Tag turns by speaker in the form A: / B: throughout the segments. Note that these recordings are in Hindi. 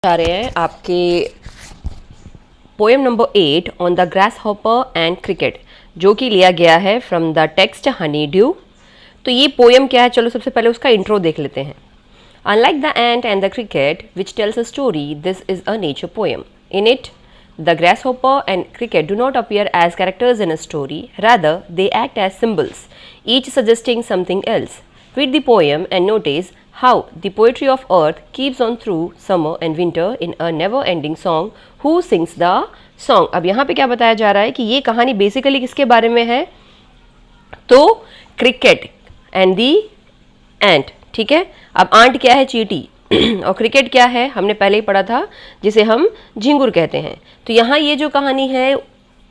A: जा रहे हैं आपके poem number 8 on the grass hopper and cricket, जो कि लिया गया है from the text Honey due. तो ये पोएम क्या है, चलो सबसे पहले उसका इंट्रो देख लेते हैं। Unlike the ant and the cricket which tells a story, this is a nature poem. In it the grasshopper and cricket do not appear as characters in a story, rather they act as symbols, each suggesting something else. Read the poem and notice how the poetry of earth keeps on through summer and winter in a never-ending song. Who sings the song? अब यहाँ पे क्या बताया जा रहा है कि ये कहानी बेसिकली किसके बारे में है? तो क्रिकेट एंड दी एंट, ठीक है। अब आंट क्या है? चींटी। और क्रिकेट क्या है? हमने पहले ही पढ़ा था, जिसे हम झिंगुर कहते हैं। तो यहाँ ये जो कहानी है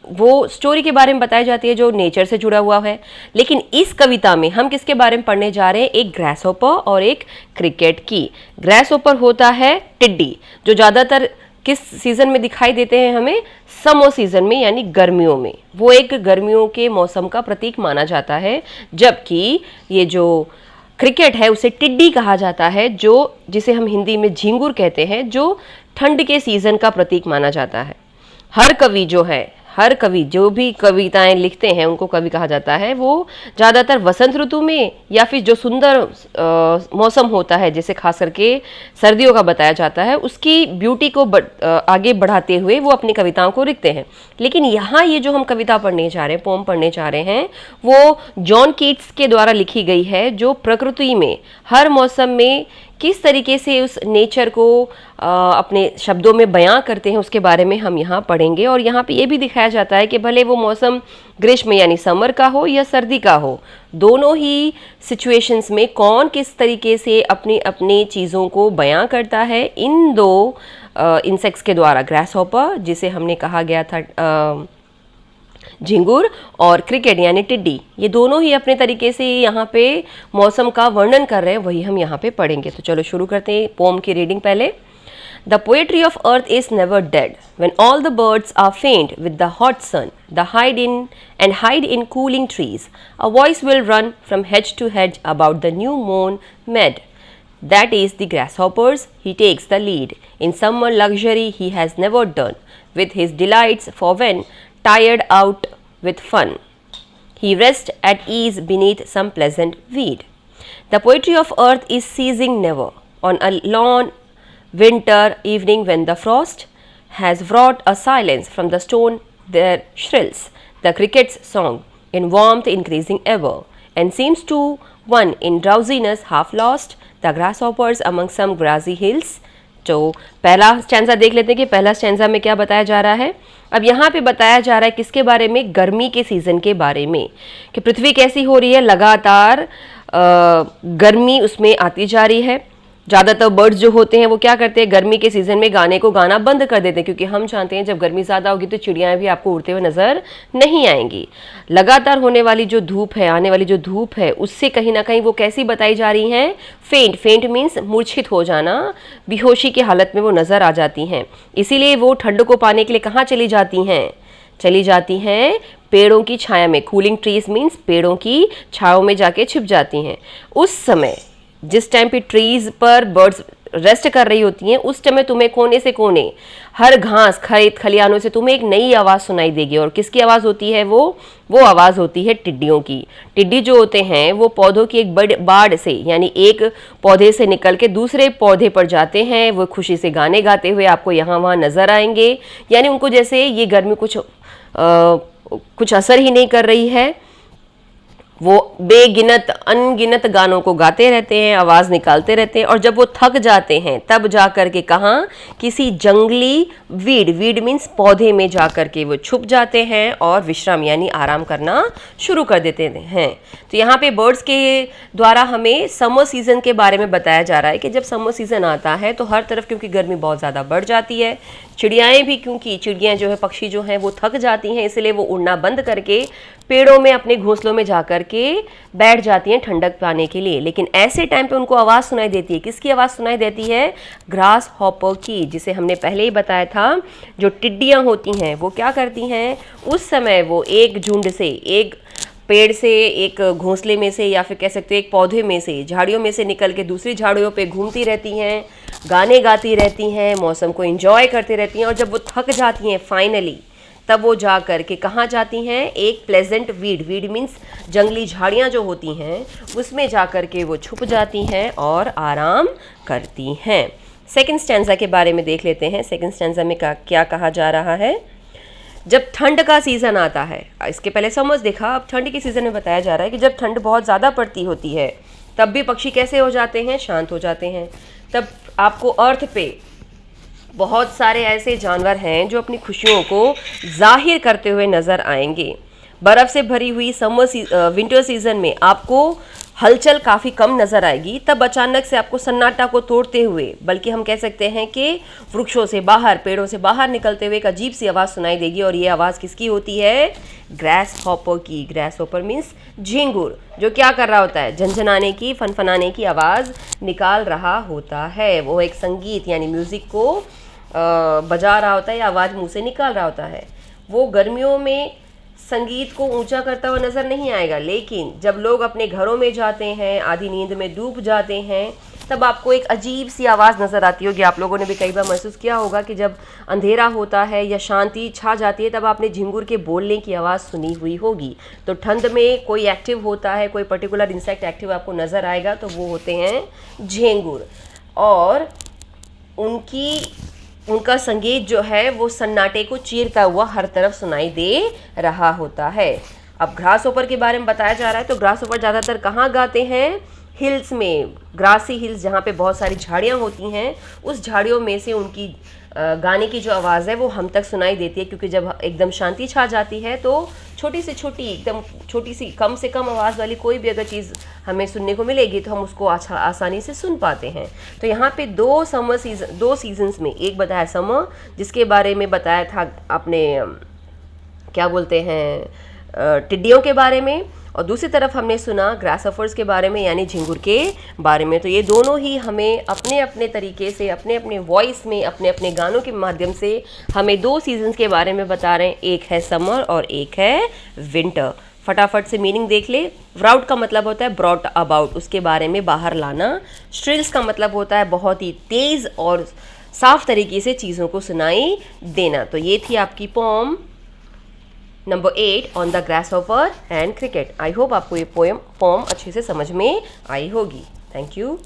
A: वो स्टोरी के बारे में बताई जाती है जो नेचर से जुड़ा हुआ है। लेकिन इस कविता में हम किसके बारे में पढ़ने जा रहे हैं? एक ग्रासहॉपर और एक क्रिकेट की। ग्रासहॉपर होता है टिड्डी, जो ज़्यादातर किस सीज़न में दिखाई देते हैं हमें? समर सीज़न में, यानी गर्मियों में। वो एक गर्मियों के मौसम का प्रतीक माना जाता है। जबकि ये जो क्रिकेट है उसे टिड्डी कहा जाता है, जो जिसे हम हिंदी में झिंगुर कहते हैं, जो ठंड के सीज़न का प्रतीक माना जाता है। हर कवि जो भी कविताएं लिखते हैं उनको कवि कहा जाता है। वो ज़्यादातर वसंत ऋतु में या फिर जो सुंदर मौसम होता है, जैसे खास करके सर्दियों का बताया जाता है, उसकी ब्यूटी को आगे बढ़ाते हुए वो अपनी कविताओं को लिखते हैं। लेकिन यहाँ ये जो हम कविता पढ़ने जा रहे हैं, पोम पढ़ने जा रहे हैं, वो जॉन कीट्स के द्वारा लिखी गई है, जो प्रकृति में हर मौसम में किस तरीके से उस नेचर को अपने शब्दों में बयां करते हैं, उसके बारे में हम यहाँ पढ़ेंगे। और यहाँ पे ये भी दिखाया जाता है कि भले वो मौसम ग्रीष्म यानी समर का हो या सर्दी का हो, दोनों ही सिचुएशंस में कौन किस तरीके से अपनी अपनी चीज़ों को बयां करता है इन दो इंसेक्ट्स के द्वारा। ग्रासहॉपर, जिसे हमने कहा गया था झिंगुर, और क्रिकेट यानी टिड्डी, ये दोनों ही अपने तरीके से यहाँ पे मौसम का वर्णन कर रहे हैं, वही हम यहाँ पे पढ़ेंगे। तो चलो शुरू करते हैं पोम की रीडिंग पहले। The poetry of earth is never dead. When all the birds are faint with the hot sun, hide in cooling trees, a voice will run from hedge to hedge about the new mown mead. That is the grasshopper's. He takes the lead in summer luxury he has never done, with his delights for when tired out with fun, he rests at ease beneath some pleasant weed. The poetry of earth is ceasing never. On a lone winter evening when the frost has wrought a silence from the stone, there shrills the cricket's song, in warmth increasing ever, and seems to one in drowsiness half lost, the grasshoppers among some grassy hills. तो पहला स्टैंजा देख लेते हैं कि पहला स्टैंजा में क्या बताया जा रहा है। अब यहाँ पे बताया जा रहा है किसके बारे में? गर्मी के सीज़न के बारे में, कि पृथ्वी कैसी हो रही है, लगातार गर्मी उसमें आती जा रही है। ज़्यादातर बर्ड्स जो होते हैं वो क्या करते हैं? गर्मी के सीज़न में गाने को गाना बंद कर देते हैं, क्योंकि हम जानते हैं जब गर्मी ज़्यादा होगी तो चिड़ियाँ भी आपको उड़ते हुए नज़र नहीं आएंगी। लगातार होने वाली जो धूप है, आने वाली जो धूप है, उससे कहीं ना कहीं वो कैसी बताई जा रही हैं? फेंट मीन्स मूर्छित हो जाना, बेहोशी की हालत में वो नज़र आ जाती हैं। इसीलिए वो ठंड को पाने के लिए कहाँ चली जाती हैं? पेड़ों की छाया में। कूलिंग ट्रीज मीन्स पेड़ों की छाँव में जाके छिप जाती हैं। उस समय जिस टाइम पे ट्रीज पर बर्ड्स रेस्ट कर रही होती हैं, उस समय तुम्हें कोने से कोने, हर घास खेत खलियानों से तुम्हें एक नई आवाज़ सुनाई देगी। और किसकी आवाज़ होती है? वो आवाज़ होती है टिड्डियों की। टिड्डी जो होते हैं वो पौधों की एक बड़ी बाढ़ से, यानी एक पौधे से निकल के दूसरे पौधे पर जाते हैं। वो खुशी से गाने गाते हुए आपको यहाँ वहाँ नज़र आएंगे, यानी उनको जैसे ये गर्मी कुछ असर ही नहीं कर रही है। वो अनगिनत गानों को गाते रहते हैं, आवाज़ निकालते रहते हैं, और जब वो थक जाते हैं तब जा कर के कहाँ? किसी जंगली वीड मीन्स पौधे में जा कर के वो छुप जाते हैं और विश्राम यानी आराम करना शुरू कर देते हैं। तो यहाँ पे बर्ड्स के द्वारा हमें समर सीज़न के बारे में बताया जा रहा है कि जब समर सीज़न आता है तो हर तरफ क्योंकि गर्मी बहुत ज़्यादा बढ़ जाती है, चिड़ियाएँ भी, क्योंकि चिड़ियाँ जो है, पक्षी जो हैं वो थक जाती हैं, इसलिए वो उड़ना बंद करके पेड़ों में अपने घोंसलों में जा कर के बैठ जाती हैं ठंडक पाने के लिए। लेकिन ऐसे टाइम पे उनको आवाज़ सुनाई देती है। किसकी आवाज़ सुनाई देती है? ग्रास हॉपर की, जिसे हमने पहले ही बताया था। जो टिड्डियाँ होती हैं वो क्या करती हैं? उस समय वो एक झुंड से, एक पेड़ से एक घोंसले में से या फिर कह सकते हो एक पौधे में से, झाड़ियों में से निकल के दूसरी झाड़ियों पे घूमती रहती हैं, गाने गाती रहती हैं, मौसम को एंजॉय करती रहती हैं, और जब वो थक जाती हैं फाइनली, तब वो जा कर के कहाँ जाती हैं, एक प्लेजेंट वीड, वीड मीन्स जंगली झाड़ियाँ जो होती हैं, उसमें जा कर के वो छुप जाती हैं और आराम करती हैं। सेकंड स्टैंजा के बारे में देख लेते हैं। सेकंड स्टैंजा में क्या कहा जा रहा है। जब ठंड का सीज़न आता है, इसके पहले समझ देखा, अब ठंड के सीज़न में बताया जा रहा है कि जब ठंड बहुत ज़्यादा पड़ती होती है तब भी पक्षी कैसे हो जाते हैं, शांत हो जाते हैं। तब आपको अर्थ पे बहुत सारे ऐसे जानवर हैं जो अपनी खुशियों को जाहिर करते हुए नज़र आएंगे। बर्फ़ से भरी हुई विंटर सीज़न में आपको हलचल काफ़ी कम नज़र आएगी। तब अचानक से आपको सन्नाटा को तोड़ते हुए, बल्कि हम कह सकते हैं कि वृक्षों से बाहर, पेड़ों से बाहर निकलते हुए एक अजीब सी आवाज़ सुनाई देगी, और ये आवाज़ किसकी होती है, ग्रास हॉपर की। ग्रास हॉपर मीन्स झिंगुर, जो क्या कर रहा होता है, झंझनाने की, फनफनाने की आवाज़ निकाल रहा होता है। वो एक संगीत यानी म्यूज़िक को बजा रहा होता है या आवाज़ मुँह से निकाल रहा होता है। वो गर्मियों में संगीत को ऊंचा करता हुआ नज़र नहीं आएगा, लेकिन जब लोग अपने घरों में जाते हैं, आधी नींद में डूब जाते हैं, तब आपको एक अजीब सी आवाज़ नज़र आती होगी। आप लोगों ने भी कई बार महसूस किया होगा कि जब अंधेरा होता है या शांति छा जाती है, तब आपने झिंगुर के बोलने की आवाज़ सुनी हुई होगी। तो ठंड में कोई एक्टिव होता है, कोई पर्टिकुलर इंसेक्ट एक्टिव आपको नज़र आएगा, तो वो होते हैं झिंगुर, और उनका संगीत जो है वो सन्नाटे को चीरता हुआ हर तरफ सुनाई दे रहा होता है। अब ग्रास हॉपर के बारे में बताया जा रहा है, तो ग्रास हॉपर ज़्यादातर कहाँ गाते हैं, हिल्स में, ग्रासी हिल्स, जहाँ पे बहुत सारी झाड़ियाँ होती हैं, उस झाड़ियों में से उनकी गाने की जो आवाज़ है वो हम तक सुनाई देती है, क्योंकि जब एकदम शांति छा जाती है तो छोटी से छोटी, एकदम छोटी सी, कम से कम आवाज़ वाली कोई भी अगर चीज़ हमें सुनने को मिलेगी तो हम उसको आसानी से सुन पाते हैं। तो यहाँ पे दो सीजन्स में, एक बताया समर, जिसके बारे में बताया था आपने, क्या बोलते हैं, टिड्डियों के बारे में, और दूसरी तरफ हमने सुना ग्रासहॉपर्स के बारे में, यानी झिंगुर के बारे में। तो ये दोनों ही हमें अपने अपने तरीके से, अपने अपने वॉइस में, अपने अपने गानों के माध्यम से हमें दो सीजन्स के बारे में बता रहे हैं। एक है समर और एक है विंटर। फटाफट से मीनिंग देख ले। व्राउट का मतलब होता है ब्रॉट अबाउट, उसके बारे में बाहर लाना। श्रिल्स का मतलब होता है बहुत ही तेज़ और साफ तरीके से चीज़ों को सुनाई देना। तो ये थी आपकी poem number 8 on the grasshopper and cricket. I hope आपको ये पोम अच्छे से समझ में आई होगी। Thank you.